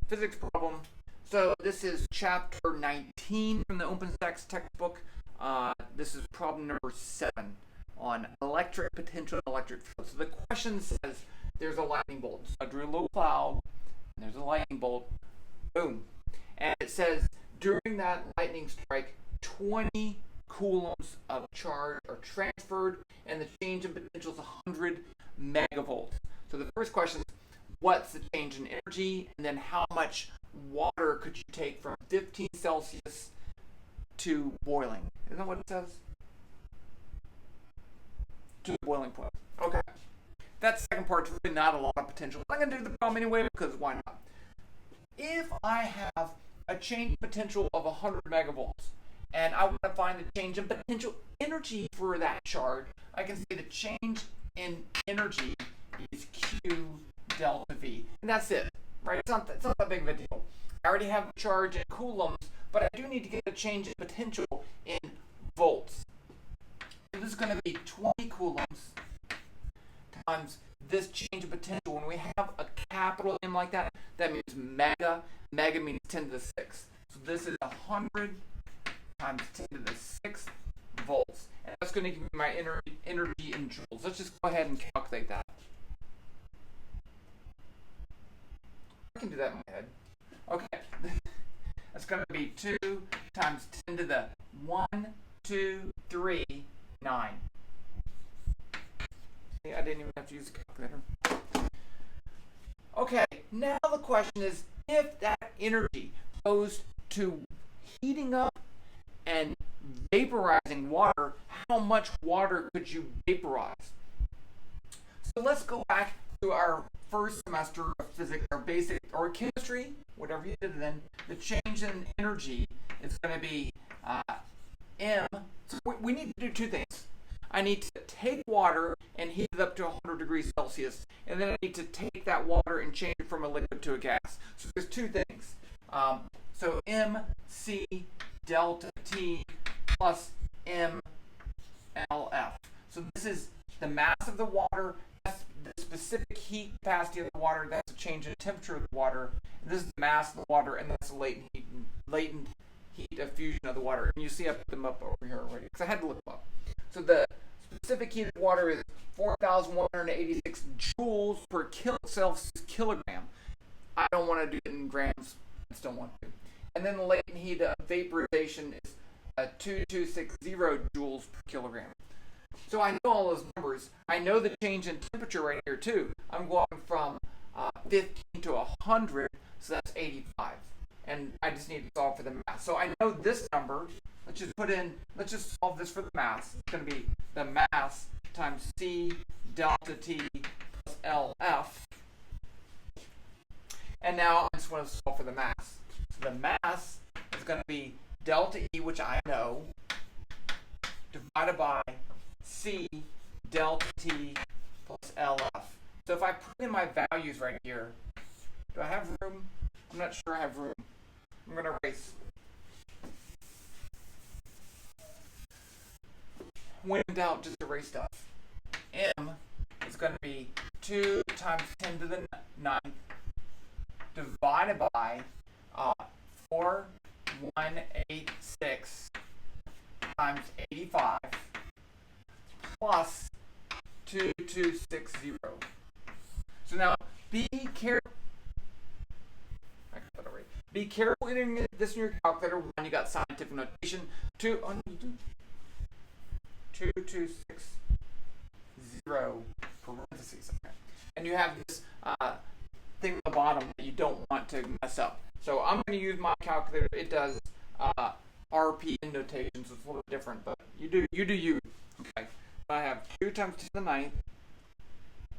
physics problem. So this is chapter 19 from the OpenStax textbook. This is problem number 7 on electric potential and electric field. So the question says there's a lightning bolt. So I drew a little cloud, and there's a lightning bolt. Boom. And it says during that lightning strike, 20 coulombs of charge are transferred, and the change in potential is 100 megavolts. So the first question is, what's the change in energy, and then how much water could you take from 15 Celsius to boiling? Isn't that what it says? To the boiling point. Okay. That second part's really not a lot of potential. I'm going to do the problem anyway because why not? If I have a change in potential of 100 megavolts, and I want to find the change in potential energy for that charge, I can say the change in energy is Q delta V. And that's it, right? It's not that big of a deal. I already have a charge in coulombs, but I do need to get a change in potential in volts. So this is going to be 20 coulombs times this change in potential. When we have a capital M like that, that means mega. Mega means 10 to the 6th. So this is 100 times 10 to the 6th volts. And that's going to give me my energy in joules. Let's just go ahead and calculate that. I can do that in my head. Okay. That's going to be 2 times 10 to the 1, 2, 3, 9. See, I didn't even have to use a calculator. Okay, now the question is, if that energy goes to heating up and vaporizing water, how much water could you vaporize? So let's go back to our first semester of physics, our basic, or chemistry, whatever you did then. The change in energy is going to be M. So we need to do two things. I need to take water and heat it up to 100 degrees Celsius, and then I need to take that water and change it from a liquid to a gas. So there's two things. So MC delta T plus MLF. So this is the mass of the water, that's the specific heat capacity of the water, that's the change in temperature of the water, and this is the mass of the water, and that's the latent heat of fusion of the water. And you see I put them up over here already, because I had to look them up. So the specific heat of water is 4,186 joules per Celsius kilogram. I don't want to do it in grams. I just don't want to. And then the latent heat of vaporization is 2260 joules per kilogram. So I know all those numbers. I know the change in temperature right here too. I'm going from 15 to 100, so that's 85. And I just need to solve for the mass. So I know this number. Let's just solve this for the mass. It's going to be the mass times C delta T plus LF. And now I just want to solve for the mass. So the mass is going to be delta E, which I know, divided by C delta T plus LF. So if I put in my values right here, do I have room? I'm not sure I have room. I'm going to erase. When in doubt, just erase stuff. M is going to be 2 times 10 to the 9th divided by 4186 times 85 plus 2260. So now be careful. Be careful entering this in your calculator when you got scientific notation. 2260 parentheses. Okay. And you have this thing at the bottom that you don't want to mess up. So I'm going to use my calculator. It does RPN notation, so it's a little bit different, but you do you. Okay. So I have 2 times 10 to the 9th,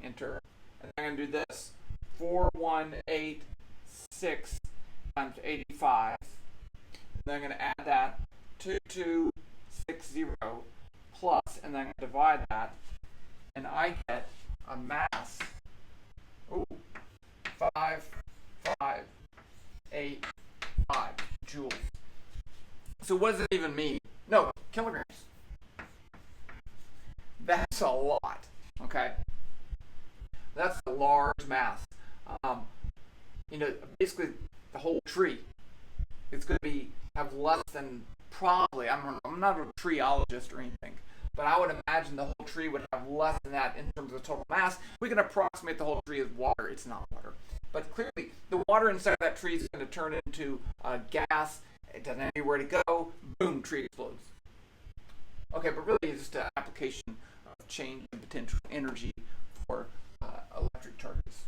enter, and I'm going to do this. 4186 times 85. And then I'm going to add that 2260 plus, and then I'm going to divide that, and I get a mass. 5585 joules. So what does it even mean? No, kilograms. That's a lot. Okay, that's a large mass. Basically the whole tree. It's going to have less than, probably, I'm not a treeologist or anything, but I would imagine the whole tree would have less than that in terms of total mass. We can approximate the whole tree as water. It's not water. But clearly, the water inside of that tree is going to turn into gas. It doesn't have anywhere to go. Boom, tree explodes. Okay, but really it's just an application of change in potential energy for electric charges.